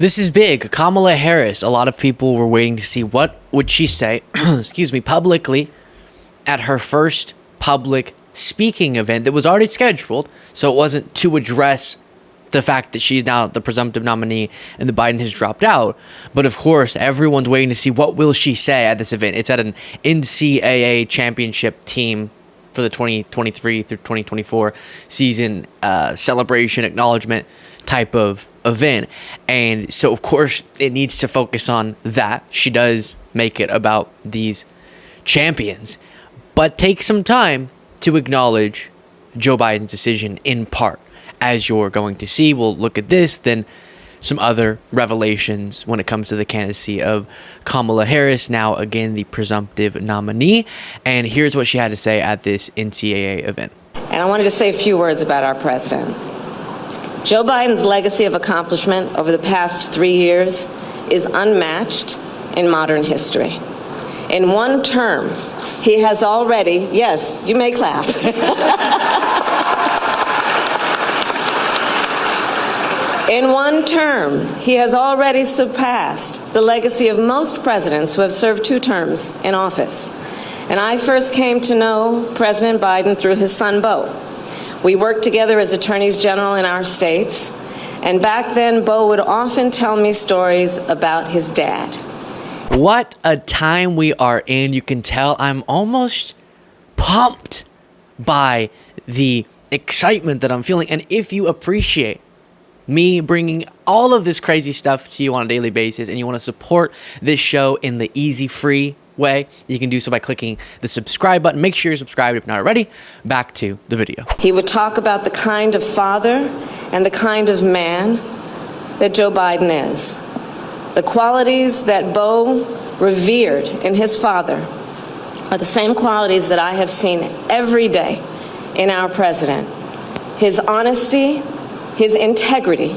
This is big. Kamala Harris, a lot of people were waiting to see what would she say, publicly at her first public speaking event that was already scheduled. So it wasn't to address the fact that she's now the presumptive nominee and the Biden has dropped out. But of course, everyone's waiting to see what will she say at this event. It's at an NCAA championship team for the 2023 through 2024 season celebration acknowledgement type of event. And so, of course, it needs to focus on that. She does make it about these champions, but take some time to acknowledge Joe Biden's decision in part. As you're going to see, we'll look at this, then some other revelations when it comes to the candidacy of Kamala Harris, now again the presumptive nominee. And here's what she had to say at this NCAA event. And I wanted to say a few words about our president. Joe Biden's legacy of accomplishment over the past 3 years is unmatched in modern history. In one term, he has already, yes, you may clap. In one term, he has already surpassed the legacy of most presidents who have served 2 terms in office. And I first came to know President Biden through his son, Beau. We worked together as attorneys general in our states, and back then, Beau would often tell me stories about his dad. What a time we are in. You can tell I'm almost pumped by the excitement that I'm feeling. And if you appreciate me bringing all of this crazy stuff to you on a daily basis and you want to support this show in the easy, free way, you can do so by clicking the subscribe button. Make sure you're subscribed if not already. Back to the video. He would talk about the kind of father and the kind of man that Joe Biden is. The qualities that Beau revered in his father are the same qualities that I have seen every day in our president. His honesty, his integrity,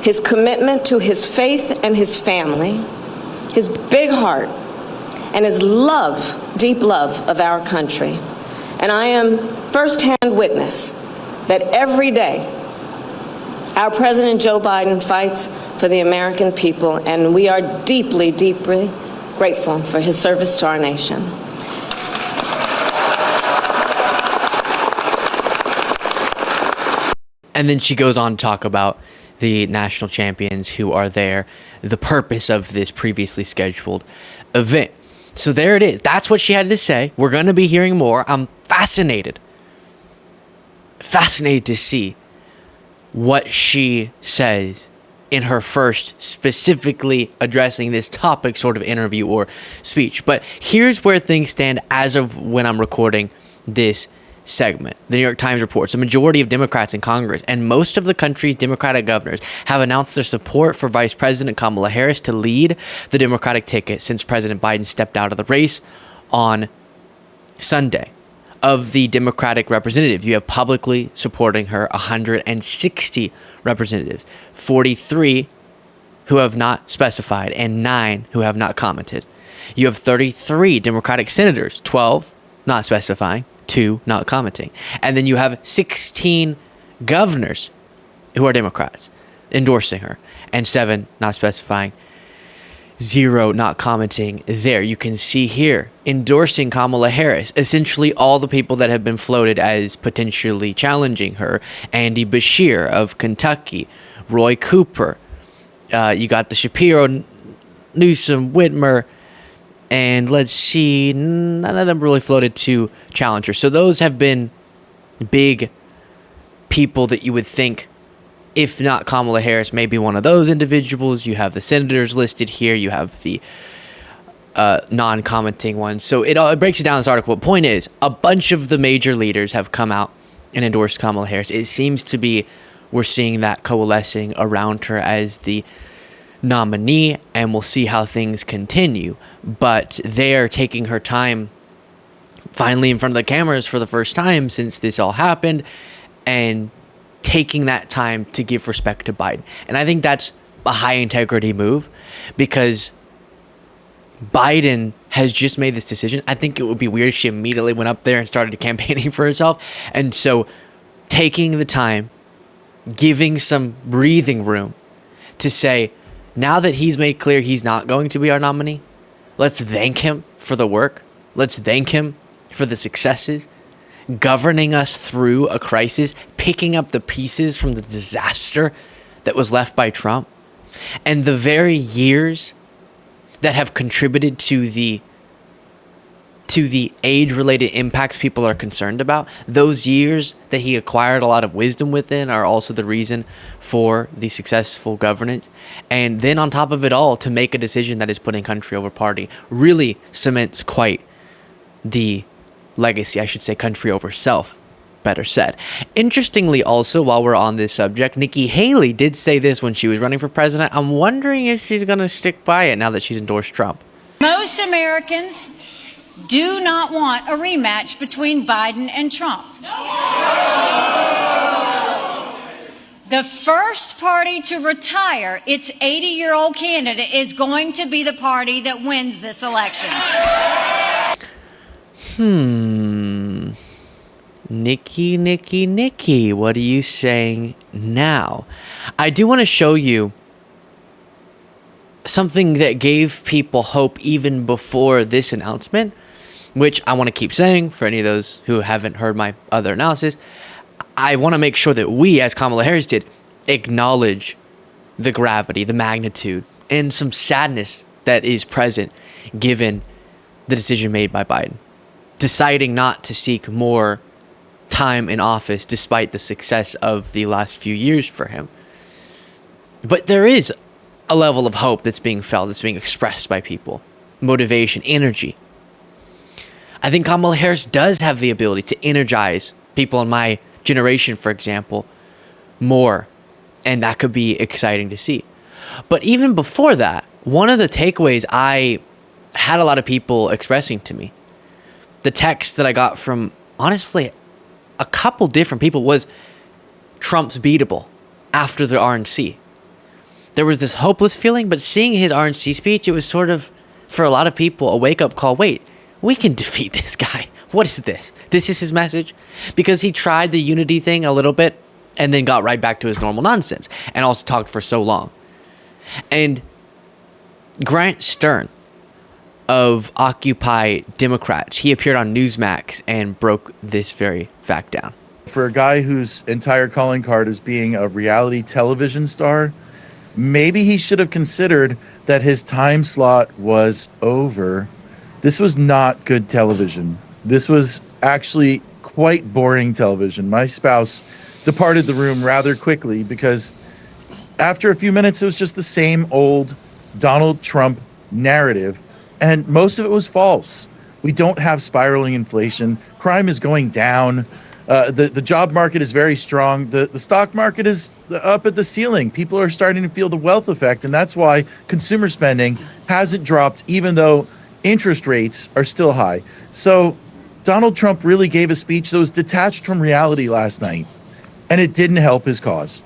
his commitment to his faith and his family, his big heart, and his love, deep love of our country. And I am firsthand witness that every day our President Joe Biden fights for the American people, and we are deeply, deeply grateful for his service to our nation. And then she goes on to talk about the national champions who are there, the purpose of this previously scheduled event. So there it is. That's what she had to say. We're going to be hearing more. I'm fascinated to see what she says in her first specifically addressing this topic sort of interview or speech. But here's where things stand as of when I'm recording this segment. The New York Times reports a majority of Democrats in Congress and most of the country's Democratic governors have announced their support for Vice President Kamala Harris to lead the Democratic ticket since President Biden stepped out of the race on Sunday. Of the Democratic representatives, you have publicly supporting her 160 representatives, 43 who have not specified, and 9 who have not commented. You have 33 Democratic senators, 12 not specifying, 2 not commenting. And then you have 16 governors who are Democrats endorsing her, and 7 not specifying, 0 not commenting there. You can see here endorsing Kamala Harris, essentially all the people that have been floated as potentially challenging her. Andy Beshear of Kentucky, Roy Cooper, you got the Shapiro, Newsom, Whitmer, and let's see, none of them really floated to challenge her. So those have been big people that you would think, if not Kamala Harris, maybe one of those individuals. You have the senators listed here. You have the non-commenting ones. So it breaks it down in this article. The point is, a bunch of the major leaders have come out and endorsed Kamala Harris. It seems to be we're seeing that coalescing around her as the nominee, and we'll see how things continue. But they are taking her time finally in front of the cameras for the first time since this all happened, and taking that time to give respect to Biden. And I think that's a high integrity move, because Biden has just made this decision. I think it would be weird if she immediately went up there and started campaigning for herself. And so taking the time, giving some breathing room to say, Now that he's made clear he's not going to be our nominee, let's thank him for the work. Let's thank him for the successes, governing us through a crisis, picking up the pieces from the disaster that was left by Trump, and the very years that have contributed to the age-related impacts people are concerned about. Those years that he acquired a lot of wisdom within are also the reason for the successful governance. And then on top of it all, to make a decision that is putting country over party really cements quite the legacy, I should say country over self, better said. Interestingly also, while we're on this subject, Nikki Haley did say this when she was running for president. I'm wondering if she's going to stick by it now that she's endorsed Trump. Most Americans do not want a rematch between Biden and Trump. The first party to retire its 80-year-old candidate is going to be the party that wins this election. Nikki, what are you saying now? I do want to show you something that gave people hope even before this announcement, which I want to keep saying for any of those who haven't heard my other analysis. I want to make sure that we, as Kamala Harris did, acknowledge the gravity, the magnitude, and some sadness that is present given the decision made by Biden, deciding not to seek more time in office despite the success of the last few years for him. But there is a level of hope that's being felt, that's being expressed by people. Motivation, energy. I think Kamala Harris does have the ability to energize people in my generation, for example, more. And that could be exciting to see. But even before that, one of the takeaways I had a lot of people expressing to me, the text that I got from, honestly, a couple different people, was Trump's beatable after the RNC. There was this hopeless feeling, but seeing his RNC speech, it was sort of, for a lot of people, a wake-up call. Wait, we can defeat this guy. What is this? This is his message? Because he tried the unity thing a little bit and then got right back to his normal nonsense and also talked for so long. And Grant Stern of Occupy Democrats, he appeared on Newsmax and broke this very fact down. For a guy whose entire calling card is being a reality television star, maybe he should have considered that his time slot was over. This was not good television. This was actually quite boring television. My spouse departed the room rather quickly because after a few minutes, it was just the same old Donald Trump narrative, and most of it was false. We don't have spiraling inflation. Crime is going down. The job market is very strong. The stock market is up at the ceiling. People are starting to feel the wealth effect, and that's why consumer spending hasn't dropped, even though interest rates are still high. So Donald Trump really gave a speech that was detached from reality last night, and it didn't help his cause.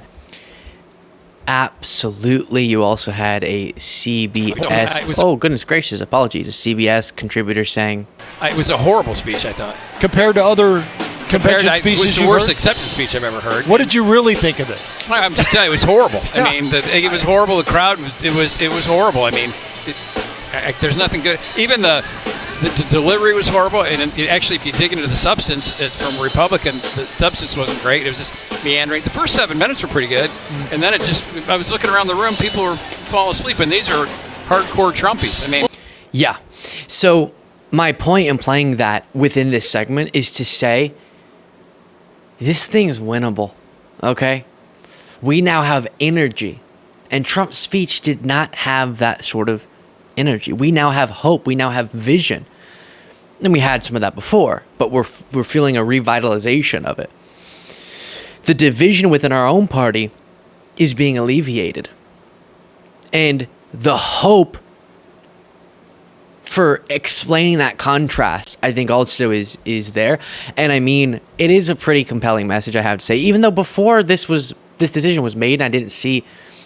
Absolutely. You also had a CBS. Oh, goodness gracious. Apologies. A CBS contributor saying it was a horrible speech, I thought. Compared to other convention speeches, it was the worst acceptance speech I've ever heard. What did you really think of it? I'm just telling you, it was horrible. I mean, it was horrible. The crowd, it was horrible. I mean, there's nothing good. Even the delivery was horrible, and actually, if you dig into the substance from a Republican, the substance wasn't great. It was just meandering. The first 7 minutes were pretty good, and then I was looking around the room, people were falling asleep, and these are hardcore Trumpies. I mean, yeah. So my point in playing that within this segment is to say this thing is winnable. Okay, we now have energy, and Trump's speech did not have that sort of energy. We now have hope. We now have vision. And we had some of that before, but we're feeling a revitalization of it. The division within our own party is being alleviated. And the hope for explaining that contrast, I think also is there. And I mean, it is a pretty compelling message, I have to say. Even though before this decision was made, and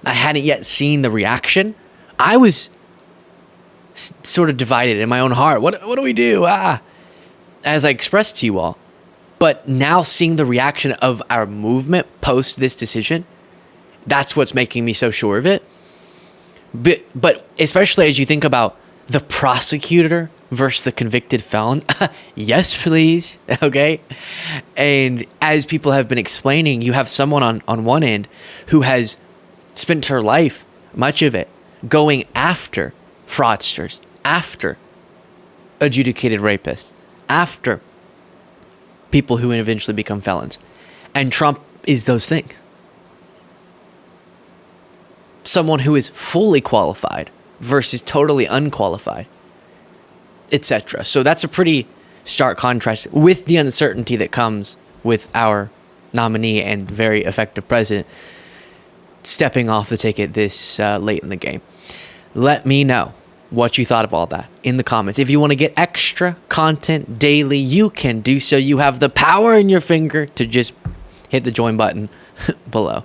I hadn't yet seen the reaction, I was sort of divided in my own heart. What do we do? As I expressed to you all. But now seeing the reaction of our movement post this decision, that's what's making me so sure of it. But especially as you think about the prosecutor versus the convicted felon, yes, please, okay? And as people have been explaining, you have someone on one end who has spent her life, much of it, going after fraudsters, after adjudicated rapists, after people who eventually become felons. And Trump is those things. Someone who is fully qualified versus totally unqualified, etc. So that's a pretty stark contrast with the uncertainty that comes with our nominee and very effective president stepping off the ticket this late in the game. Let me know what you thought of all that in the comments. If you want to get extra content daily, you can do so. You have the power in your finger to just hit the join button below.